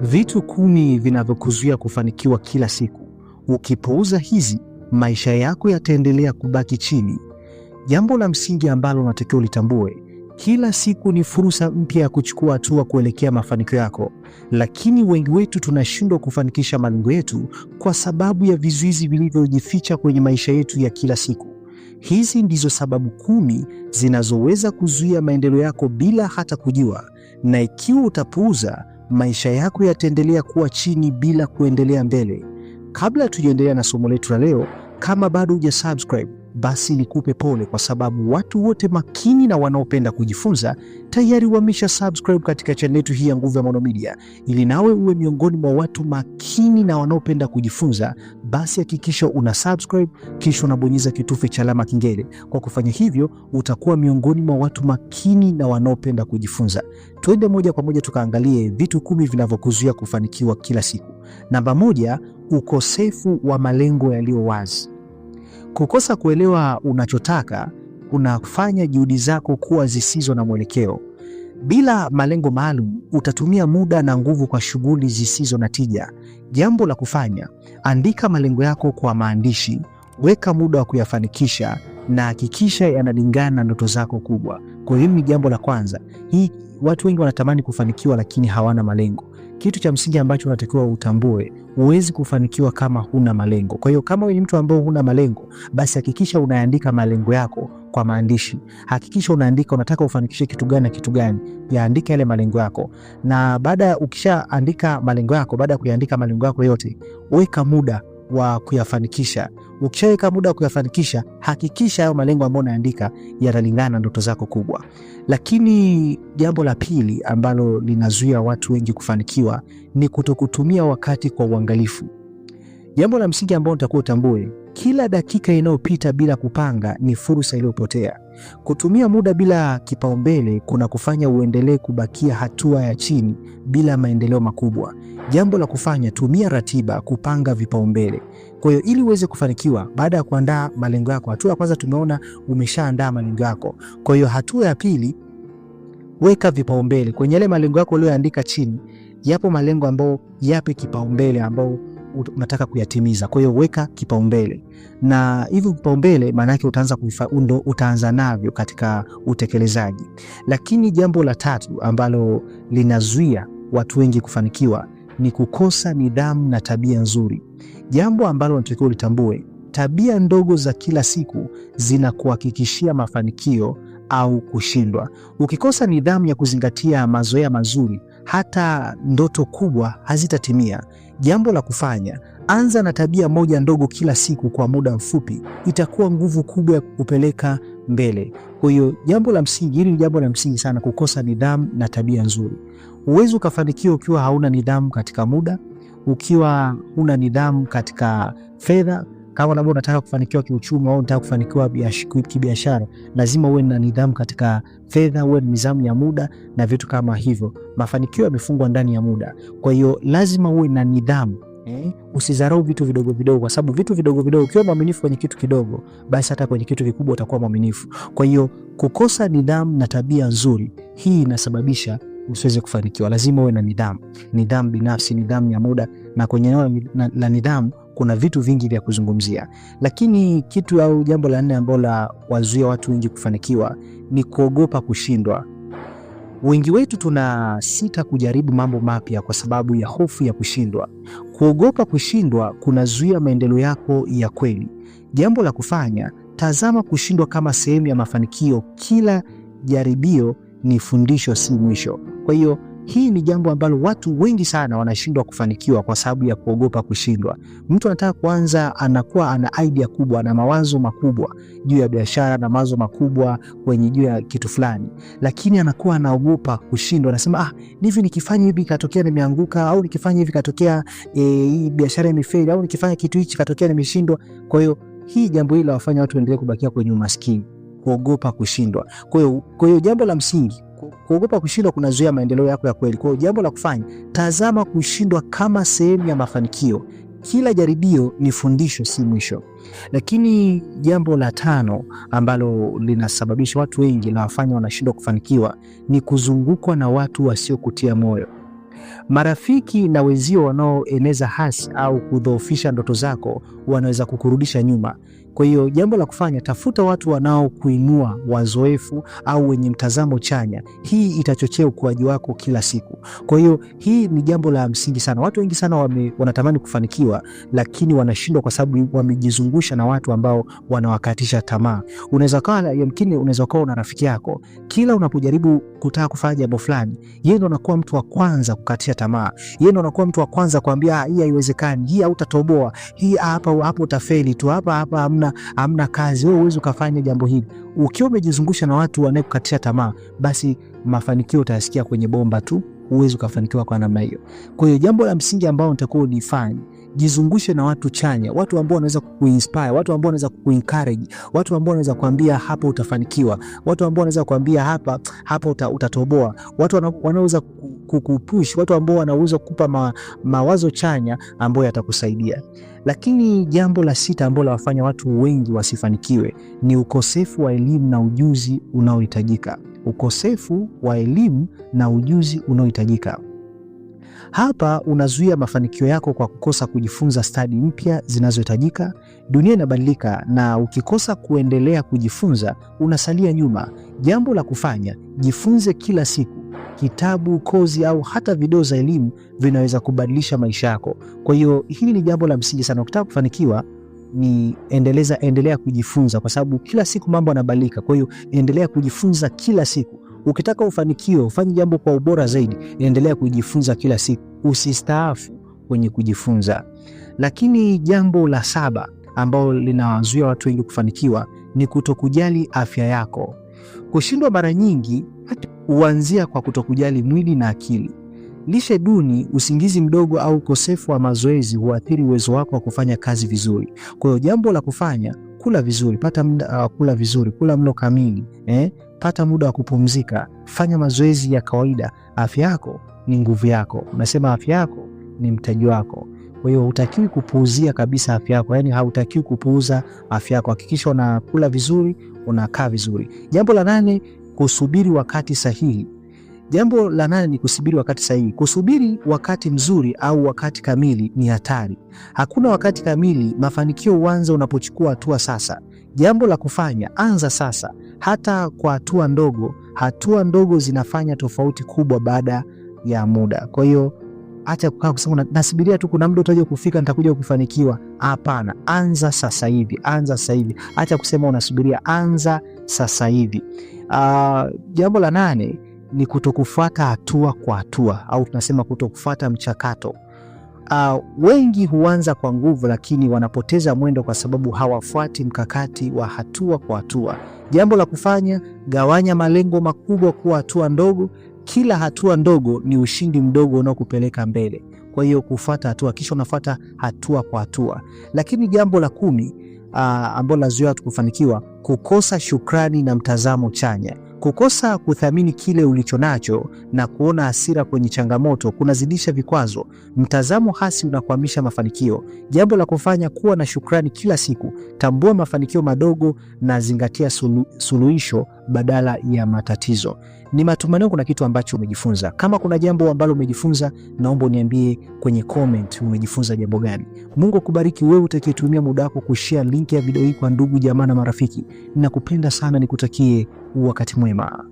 Vitu 10 vinavyokuzuia kufanikiwa kila siku. Ukipuuza hizi, maisha yako yataendelea kubaki chini. Jambo la msingi ambalo unatakiwa ulitambue, kila siku ni fursa mpya ya kuchukua hatua kuelekea mafanikio yako, lakini wengi wetu tunashindwa kufanikisha malengo yetu kwa sababu ya vizuizi vilivyojificha kwenye maisha yetu ya kila siku. Hizi ndizo sababu 10 zinazoweza kuzuia maendeleo yako bila hata kujua, na ikiwa utapuuza, maisha yako yataendelea kuwa chini bila kuendelea mbele. Kabla tujaendelea na somo letu la leo, kama bado hujasubscribe, basi nikupe pole, kwa sababu watu wote makini na wanaopenda kujifunza tayari wamesha subscribe katika channel yetu hii ya Nguvu ya Maono Media. Ili nawe uwe miongoni mwa watu makini na wanaopenda kujifunza, basi hakikisha una subscribe kisha unabonyeza kitufe cha alama kengele. Kwa kufanya hivyo, utakuwa miongoni mwa watu makini na wanaopenda kujifunza. Twende moja kwa moja tukaangalie vitu 10 vinavyokuzuia kufanikiwa kila siku. Namba 1, ukosefu wa malengo yaliyo wazi. Kukosa kuelewa unachotaka kunafanya juhudi zako kuwa zisizo na mwelekeo. Bila malengo maalum, utatumia muda na nguvu kwa shughuli zisizo na tija. Jambo la kufanya, andika malengo yako kwa maandishi, weka muda wa kuyafanikisha na hakikisha yanalingana na ndoto zako kubwa. Kwa hiyo ni jambo la kwanza. Watu wengi wanatamani kufanikiwa lakini hawana malengo. Kitu cha msingi ambacho unatakiwa utambue, huwezi kufanikiwa kama huna malengo. Kwa hiyo kama wewe ni mtu ambaye huna malengo, basi hakikisha unaandika malengo yako kwa maandishi. Hakikisha unaandika unataka ufanikishe kitu gani na kitu gani. Yaandika yale malengo yako. Na ukishaandika malengo yako, baada ya kuandika malengo yako yote, weka muda wa kuyafanikisha. Ukishaweka muda wa kuyafanikisha, hakikisha hayo malengo ambayo unaandika yanalingana na ndoto zako kubwa. Lakini jambo la pili ambalo linazuia watu wengi kufanikiwa ni kutokutumia wakati kwa uangalifu. Jambo la msingi ambalo utakuwa utambue, kila dakika inayopita bila kupanga ni fursa iliyopotea. Kutumia muda bila kipaumbele kuna kufanya uendelee kubakia hatua ya chini bila maendeleo makubwa. Jambo la kufanya, tumia ratiba kupanga vipaumbele. Kwa hiyo ili uweze kufanikiwa, baada ya kuandaa malengo yako, hatua ya kwanza tumeona umeshaandaa malengo yako. Kwa hiyo hatua ya pili, weka vipaumbele. Kwenye yale malengo yako uliyoandika chini, yapo malengo ambayo yape kipaumbele ambao unataka kuyatimiza. Kwa hiyo weka kipaumbele. Na hivyo vipaumbele maana yake utaanza navyo katika utekelezaji. Lakini jambo la tatu ambalo linazuia watu wengi kufanikiwa ni kukosa nidhamu na tabia nzuri. Jambo ambalo unatakiwa ulitambue, tabia ndogo za kila siku zinakuhakikishia mafanikio au kushindwa. Ukikosa nidhamu ya kuzingatia mazoea mazuri, hata ndoto kubwa hazitatimia. Jambo la kufanya, anza na tabia moja ndogo kila siku kwa muda mfupi, itakuwa nguvu kubwa ya kukupeleka mbele. Kwa hiyo jambo la msingi, hili ni jambo la msingi sana, kukosa nidhamu na tabia nzuri. Huwezi ukafanikiwa ukiwa hauna nidhamu katika muda, ukiwa huna nidhamu katika fedha. Kama labda unataka kufanikiwa kiuchumi au unataka kufanikiwa kibiashara, lazima uwe na nidhamu katika fedha, uwe na nidhamu ya muda na vitu kama hivyo. Mafanikio yamefungwa ndani ya muda. Kwa hiyo lazima uwe na nidhamu. Usidharau vitu vidogo vidogo, kwa sababu vitu vidogo vidogo, ukiwa mwaminifu kwenye kitu kidogo, basi hata kwenye kitu kikubwa utakuwa mwaminifu. Kwa hiyo kukosa nidhamu na tabia nzuri, hii inasababisha usiweze kufanikiwa. Lazima uwe na nidhamu. Nidhamu binafsi, nidhamu ya muda, na kwenye eneo la nidhamu kuna vitu vingi vya kuzungumzia. Lakini kitu au jambo la 4 ambalo la wazuia watu wengi kufanikiwa ni kuogopa kushindwa. Wengi wetu tunasita kujaribu mambo mapya kwa sababu ya hofu ya kushindwa. Kuogopa kushindwa kunazuia maendeleo yako ya kweli. Jambo la kufanya, tazama kushindwa kama sehemu ya mafanikio. Kila jaribio ni fundisho, si mwisho. Kwa hiyo hii ni jambo ambalo watu wengi sana wanashindwa kufanikiwa kwa sababu ya kuogopa kushindwa. Mtu anataka kuanza, anakuwa ana idea kubwa na mawazo makubwa juu ya biashara na mawazo makubwa kwenye juu ya kitu fulani, lakini anakuwa anaogopa kushindwa. Anasema hivi nikifanya hivi katokea nimeanguka, au nikifanya hivi katokea hii biashara imefeli, au nikifanya kitu hichi katokea nimeshindwa. Kwa hiyo hii jambo hili lawafanya watu waendelee kubakia kwenye umaskini, kuogopa kushindwa. Kwa hiyo jambo la msingi, kuogopa kushindwa kunazuia maendeleo yako ya kweli. Kwa hiyo jambo la kufanya, tazama kushindwa kama sehemu ya mafanikio. Kila jaribio ni fundisho, si mwisho. Lakini jambo la 5 ambalo linasababisha watu wengi na wafanya wanashindwa kufanikiwa ni kuzungukwa na watu wasiokutia moyo. Marafiki na wenzio wanaoeneza hasi au kudhoofisha ndoto zako wanaweza kukurudisha nyuma. Kwa hiyo jambo la kufanya, tafuta watu wanaokuinua, wazoefu au wenye mtazamo chanya. Hii itachochea ukuaji wako kila siku. Kwa hiyo hii ni jambo la msingi sana. Watu wengi sana wanatamani kufanikiwa, lakini wanashindwa kwa sababu wamejizungusha na watu ambao wanawakatisha tamaa. Unaweza kuwa una rafiki yako, kila unapojaribu kutaka kufanya jambo fulani, yeye ndo anakuwa mtu wa kwanza kukatisha tamaa. Yeye ndo anakuwa mtu wa kwanza kuambia hii haiwezekani, hii hautatoboa, hii hapo utafeli tu, hapa hamna kazi, wewe huwezi ukafanya jambo hili. Ukiwa umejizungusha na watu wanaokukatisha tamaa, basi mafanikio utayasikia kwenye bomba tu, huwezi ukafanikiwa kwa namna hiyo. Kwa hiyo jambo la msingi ambao unatakiwa ulifanye, jizungushe na watu chanya, watu ambao wanaweza kukuinspire, watu ambao wanaweza kukuencourage, watu ambao wanaweza kuambia hapa utafanikiwa, watu ambao wanaweza kuambia hapa utatoboa, watu wanaweza kukupush, watu ambao wanaweza kukupa mawazo chanya ambayo yatakusaidia. Lakini jambo la 6 ambalo wafanya watu wengi wasifanikiwe ni ukosefu wa elimu na ujuzi unaohitajika. Ukosefu wa elimu na ujuzi unaohitajika. Hapa unazuia mafanikio yako kwa kukosa kujifunza stadi mpya zinazohitajika. Dunia inabadilika na ukikosa kuendelea kujifunza unasalia nyuma. Jambo la kufanya, jifunze kila siku. Kitabu, kozi au hata video za elimu vinaweza kubadilisha maisha yako. Kwa hiyo hili ni jambo la msingi sana. Ukitaka kufanikiwa ni endelea kujifunza, kwa sababu kila siku mambo yanabadilika. Kwa hiyo endelea kujifunza kila siku. Ukitaka ufanikiwe, ufanye jambo kwa ubora zaidi, endelea kujifunza kila siku. Usistaafu kwenye kujifunza. Lakini jambo la 7 ambalo linawazuia watu wengi kufanikiwa ni kutokujali afya yako. Kushindwa mara nyingi huanzia kwa kutokujali mwili na akili. Lishe duni, usingizi mdogo au ukosefu wa mazoezi huathiri uwezo wako wa kufanya kazi vizuri. Kwa hiyo jambo la kufanya, kula vizuri, pata muda wa kula vizuri, kula mlo kamili, pata muda wa kupumzika, fanya mazoezi ya kawaida. Afya yako ni nguvu yako. Unasema afya yako ni mtaji wako. Kwa hiyo hutakiwi kupuuzia kabisa afya yako. Yaani hautakiwi kupuuza afya yako. Hakikisha unakula vizuri, unakaa vizuri. Jambo la 8, kusubiri wakati sahihi. Jambo la 8 ni kusubiri wakati sahihi. Kusubiri wakati mzuri au wakati kamili ni hatari. Hakuna wakati kamili. Mafanikio huanza unapochukua hatua sasa. Jambo la kufanya, anza sasa, hata kwa hatua ndogo. Hatua ndogo zinafanya tofauti kubwa baada ya muda. Kwa hiyo acha kukaa kusema nasubiria tu kuna muda utaje kufika nitakuja kufanikiwa. Hapana, anza sasa hivi, anza sasa hivi. Acha kusema unasubiria, anza sasa hivi. Jambo la 8 ni kutokufuata hatua kwa hatua, au tunasema kutokufuata mchakato. Wengi huanza kwa nguvu lakini wanapoteza mwendo kwa sababu hawafuati mkakati wa hatua kwa hatua. Jambo la kufanya, gawanya malengo makubwa kuwa hatua ndogo. Kila hatua ndogo ni ushindi mdogo unaokupeleka mbele. Kwa hiyo kufuata hatua, kisha unafuata hatua kwa hatua. Lakini jambo la 10 ambalo lazuia watu kufanikiwa, kukosa shukrani na mtazamo chanya. Kukosa kuthamini kile ulicho nacho na kuona hasira kwenye changamoto kunazidisha vikwazo. Mtazamo hasi unakwamisha mafanikio. Jambo la kufanya, kuwa na shukrani kila siku. Tambua mafanikio madogo na zingatia suluhisho badala ya matatizo. Ni matumaini kuna kitu ambacho umejifunza. Kama kuna jambo ambalo umejifunza, naomba uniambie kwenye comment umejifunza jambo gani. Mungu akubariki wewe utakayetumia muda wako kushare link ya video hii kwa ndugu, jamaa na marafiki. Ninakupenda sana, nikutakie wakati mwema.